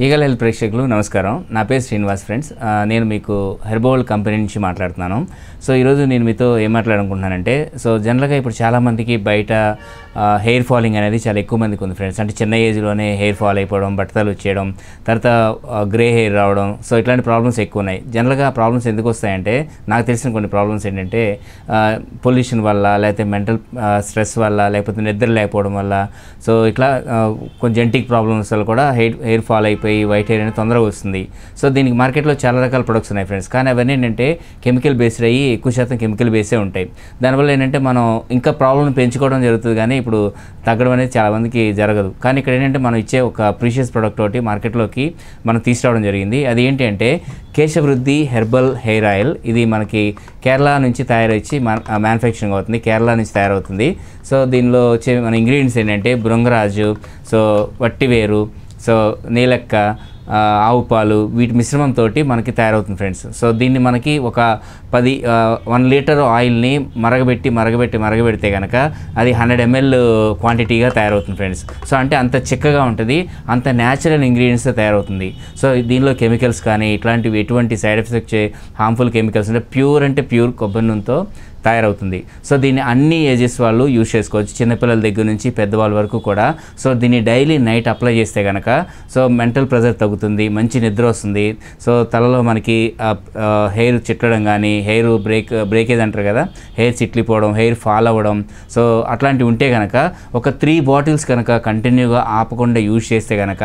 Eagle health ప్రేక్షకులు నమస్కారం. నా పేరు శ్రీనివాస్ ఫ్రెండ్స్. నేను మీకు హెర్బోల్ కంపెనీ నుంచి మాట్లాడుతున్నాను. సో ఈరోజు నేను మీతో ఏం మాట్లాడాలనుకుంటున్నానంటే, సో జనరల్గా ఇప్పుడు చాలామందికి బయట హెయిర్ ఫాలింగ్ అనేది చాలా ఎక్కువ మందికి ఉంది ఫ్రెండ్స్. అంటే చిన్న ఏజ్లోనే హెయిర్ ఫాల్ అయిపోవడం, బట్టతలు వచ్చేయడం, తర్వాత గ్రే హెయిర్ రావడం, సో ఇట్లాంటి ప్రాబ్లమ్స్ ఎక్కువ ఉన్నాయి. జనరల్గా ఆ ప్రాబ్లమ్స్ ఎందుకు వస్తాయంటే, నాకు తెలిసిన కొన్ని ప్రాబ్లమ్స్ ఏంటంటే పొల్యూషన్ వల్ల, లేకపోతే మెంటల్ స్ట్రెస్ వల్ల, లేకపోతే నిద్ర లేకపోవడం వల్ల, సో ఇట్లా కొంచెం జెనెటిక్ ప్రాబ్లమ్స్ వల్ల కూడా హెయిర్ ఫాల్ అయిపోయి వైట్ హెయిర్ అనేది తొందరగా వస్తుంది. సో దీనికి మార్కెట్లో చాలా రకాల ప్రొడక్ట్స్ ఉన్నాయి ఫ్రెండ్స్. కానీ అవన్నీ ఏంటంటే కెమికల్ బేస్డ్ అయ్యి ఎక్కువ శాతం కెమికల్ బేసే ఉంటాయి. దానివల్ల ఏంటంటే మనం ఇంకా ప్రాబ్లమ్ పెంచుకోవడం జరుగుతుంది, కానీ ఇప్పుడు తగ్గడం అనేది చాలామందికి జరగదు. కానీ ఇక్కడ ఏంటంటే మనం ఇచ్చే ఒక ప్రీషియస్ ప్రోడక్ట్ ఒకటి మార్కెట్లోకి మనం తీసుకురావడం జరిగింది. అది ఏంటి అంటే కేశవృద్ధి హెర్బల్ హెయిర్ ఆయిల్. ఇది మనకి కేరళ నుంచి తయారొచ్చి మ్యానుఫ్యాక్చరింగ్ అవుతుంది, కేరళ నుంచి తయారవుతుంది. సో దీనిలో వచ్చే మన ఇంగ్రీడియంట్స్ ఏంటంటే భృంగరాజు, సో వట్టివేరు, సో నీలక్క, ఆవు పాలు, వీటి మిశ్రమంతో మనకి తయారవుతుంది ఫ్రెండ్స్. సో దీన్ని మనకి ఒక 1 లీటర్ ఆయిల్ని మరగబెడితే కనుక అది 100 ml క్వాంటిటీగా తయారవుతుంది ఫ్రెండ్స్. సో అంటే అంత చిక్కగా ఉంటుంది, అంత న్యాచురల్ ఇంగ్రీడియంట్స్తో తయారవుతుంది. సో దీనిలో కెమికల్స్ కానీ ఇట్లాంటివి ఎటువంటి సైడ్ ఎఫెక్ట్స్ వచ్చే హార్మ్ఫుల్ కెమికల్స్ అంటే ప్యూర్ కొబ్బరి నూనెతో తయారవుతుంది. సో దీన్ని అన్ని ఏజెస్ వాళ్ళు యూజ్ చేసుకోవచ్చు, చిన్నపిల్లల దగ్గర నుంచి పెద్దవాళ్ళ వరకు కూడా. సో దీన్ని డైలీ నైట్ అప్లై చేస్తే కనుక సో మెంటల్ ప్రెజర్ తగ్గుతుంది, మంచి నిద్ర వస్తుంది. సో తలలో మనకి హెయిర్ చిట్లడం కానీ, హెయిర్ బ్రేకేజ్ అంటారు కదా, హెయిర్ చిట్లిపోవడం, హెయిర్ ఫాల్ అవ్వడం, సో అట్లాంటివి ఉంటే కనుక ఒక 3 బాటిల్స్ కనుక కంటిన్యూగా ఆపకుండా యూజ్ చేస్తే కనుక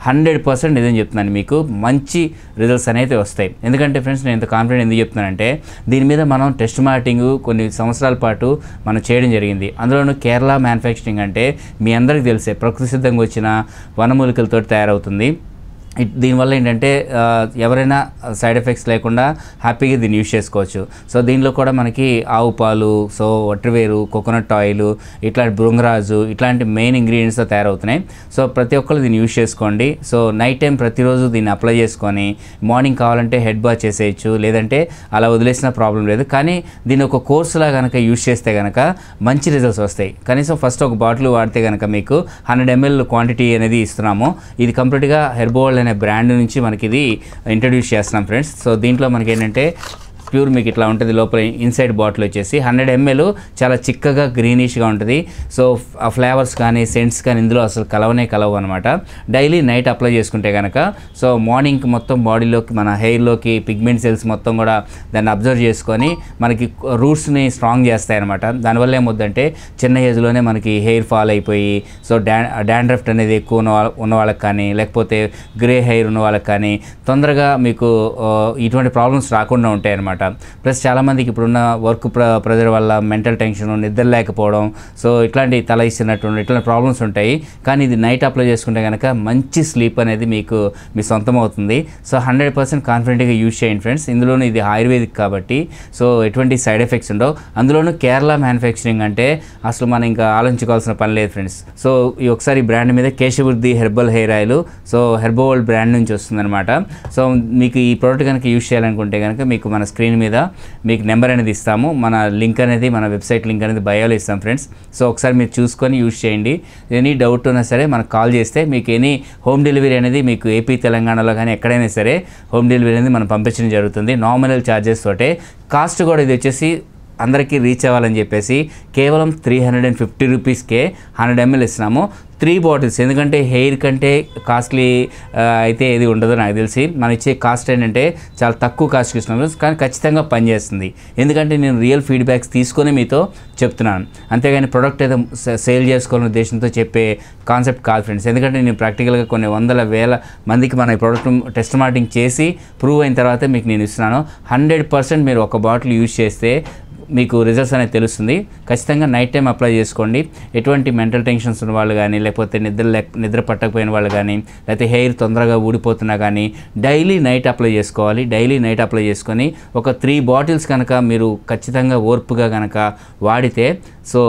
100% నిజం చెప్తున్నాను, మీకు మంచి రిజల్ట్స్ అనేది వస్తాయి. ఎందుకంటే ఫ్రెండ్స్ నేను ఇంత కాన్ఫిడెంట్ ఎందుకు చెప్తున్నానంటే, దీని మీద మనం టెస్ట్ మార్కెటింగ్ కొన్ని సంవత్సరాల పాటు మనం చేయడం జరిగింది. అందులోనూ కేరళ మ్యానుఫ్యాక్చరింగ్ అంటే మీ అందరికీ తెలిసే ప్రకృతి సిద్ధంగా వచ్చిన వనమూలికలతో తయారవుతుంది. దీనివల్ల ఏంటంటే ఎవరైనా సైడ్ ఎఫెక్ట్స్ లేకుండా హ్యాపీగా దీన్ని యూజ్ చేసుకోవచ్చు. సో దీనిలో కూడా మనకి ఆవు పాలు, సో వట్టివేరు, కోకోనట్ ఆయిల్, ఇట్లాంటి భృంగరాజు, ఇట్లాంటి మెయిన్ ఇంగ్రీడియంట్స్తో తయారవుతున్నాయి. సో ప్రతి ఒక్కరు దీన్ని యూజ్ చేసుకోండి. సో నైట్ టైం ప్రతిరోజు దీన్ని అప్లై చేసుకొని మార్నింగ్ కావాలంటే హెడ్ బాత్ చేసేయచ్చు, లేదంటే అలా వదిలేసిన ప్రాబ్లం లేదు. కానీ దీన్ని ఒక కోర్సులా కనుక యూజ్ చేస్తే కనుక మంచి రిజల్ట్స్ వస్తాయి. కనీసం ఫస్ట్ ఒక బాటిల్ వాడితే కనుక మీకు 100 ml క్వాంటిటీ అనేది ఇస్తున్నాము. ఇది కంప్లీట్గా హెర్బోల్ అనే బ్రాండ్ నుంచి మనకి ఇది ఇంట్రడ్యూస్ చేస్తున్నాం ఫ్రెండ్స్. సో దీంట్లో మనకి ఏంటంటే ప్యూర్ మీకు ఇట్లా ఉంటుంది, లోపల ఇన్సైడ్ బాటిల్ వచ్చేసి 100 ml చాలా చిక్కగా గ్రీనిష్గా ఉంటుంది. సో ఆ ఫ్లేవర్స్ కానీ సెంట్స్ కానీ ఇందులో అసలు కలవు అనమాట. డైలీ నైట్ అప్లై చేసుకుంటే కనుక సో మార్నింగ్ మొత్తం బాడీలోకి, మన హెయిర్లోకి పిగ్మెంట్ సెల్స్ మొత్తం కూడా దాన్ని అబ్జర్వ్ చేసుకొని మనకి రూట్స్ని స్ట్రాంగ్ చేస్తాయి అనమాట. దానివల్ల ఏమవుద్దంటే చిన్న ఏజ్లోనే మనకి హెయిర్ ఫాల్ అయిపోయి, సో డాండ్రఫ్ అనేది ఎక్కువ ఉన్న వాళ్ళకి కానీ, లేకపోతే గ్రే హెయిర్ ఉన్న వాళ్ళకి కానీ తొందరగా మీకు ఇటువంటి ప్రాబ్లమ్స్ రాకుండా ఉంటాయి అనమాట. ప్లస్ చాలామందికి ఇప్పుడున్న వర్క్ ప్రెజర్ వల్ల మెంటల్ టెన్షన్, నిద్ర లేకపోవడం, సో ఇట్లాంటి తల ఇస్తున్నట్టు ఇట్లాంటి ప్రాబ్లమ్స్ ఉంటాయి. కానీ ఇది నైట్ అప్లై చేసుకుంటే కనుక మంచి స్లీప్ అనేది మీకు మీ సొంతం అవుతుంది. సో 100% కాన్ఫిడెంట్గా యూజ్ చేయండి ఫ్రెండ్స్. ఇందులోనూ ఇది ఆయుర్వేదిక్ కాబట్టి సో ఎటువంటి సైడ్ ఎఫెక్ట్స్ ఉండవు. అందులోనూ కేరళ మ్యానుఫ్యాక్చరింగ్ అంటే అసలు మనం ఇంకా ఆలోచించుకోవాల్సిన పని లేదు ఫ్రెండ్స్. సో ఈ ఒకసారి బ్రాండ్ మీద Keshavruddhi herbal hair oil, so herbal brand నుంచి వస్తుందన్నమాట. సో మీకు ఈ ప్రోడక్ట్ కనుక యూజ్ చేయాలనుకుంటే కనుక మీకు మన స్క్రీన్ మీద మీకు నెంబర్ అనేది ఇస్తాము. మన లింక్ అనేది, మన వెబ్సైట్ లింక్ అనేది బయోలో ఇస్తాం ఫ్రెండ్స్. సో ఒకసారి మీరు చూసుకొని యూజ్ చేయండి. ఎనీ డౌట్ ఉన్నా సరే మనకు కాల్ చేస్తే మీకు ఎనీ హోమ్ డెలివరీ అనేది మీకు ఏపీ, తెలంగాణలో కానీ ఎక్కడైనా సరే హోమ్ డెలివరీ అనేది మనం పంపించడం జరుగుతుంది. నామినల్ ఛార్జెస్ తోటే. కాస్ట్ కూడా ఇది వచ్చేసి అందరికీ రీచ్ అవ్వాలని చెప్పేసి కేవలం 350 రూపీస్కే 100 ml ఇస్తున్నాము. 3 బాటిల్స్. ఎందుకంటే హెయిర్ కంటే కాస్ట్లీ అయితే ఏది ఉండదు నాకు తెలిసి. మనం ఇచ్చే కాస్ట్ ఏంటంటే చాలా తక్కువ కాస్ట్కి ఇస్తున్నాము, కానీ ఖచ్చితంగా పనిచేస్తుంది. ఎందుకంటే నేను రియల్ ఫీడ్బ్యాక్స్ తీసుకొని మీతో చెప్తున్నాను, అంతేగాని ప్రోడక్ట్ ఏదో సేల్ చేసుకోవాలనే ఉద్దేశంతో చెప్పే కాన్సెప్ట్ కాదు ఫ్రెండ్స్. ఎందుకంటే నేను ప్రాక్టికల్గా కొన్ని వందల వేల మందికి మన ఈ ప్రోడక్ట్ టెస్ట్ మార్కెటింగ్ చేసి ప్రూవ్ అయిన తర్వాత మీకు నేను ఇస్తున్నాను. 100% మీరు ఒక బాటిల్ యూజ్ చేస్తే మీకు రిజల్ట్స్ అనేది తెలుస్తుంది. ఖచ్చితంగా నైట్ టైం అప్లై చేసుకోండి. ఎటువంటి మెంటల్ టెన్షన్స్ ఉన్న వాళ్ళు కానీ, లేకపోతే నిద్ర పట్టకపోయిన వాళ్ళు కానీ, లేకపోతే హెయిర్ తొందరగా ఊడిపోతున్నా కానీ డైలీ నైట్ అప్లై చేసుకోవాలి. డైలీ నైట్ అప్లై చేసుకొని ఒక 3 బాటిల్స్ కనుక మీరు ఖచ్చితంగా ఓర్పుగా కనుక వాడితే సో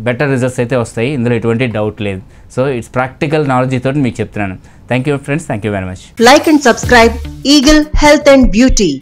బెటర్ రిజల్ట్స్ అయితే వస్తాయి. ఇందులో ఎటువంటి డౌట్ లేదు. సో ఇట్స్ ప్రాక్టికల్ నాలెడ్జ్ తోటి మీకు చెప్తున్నాను. Thank you friends. Thank you very much. Like and subscribe Eagle Health and Beauty.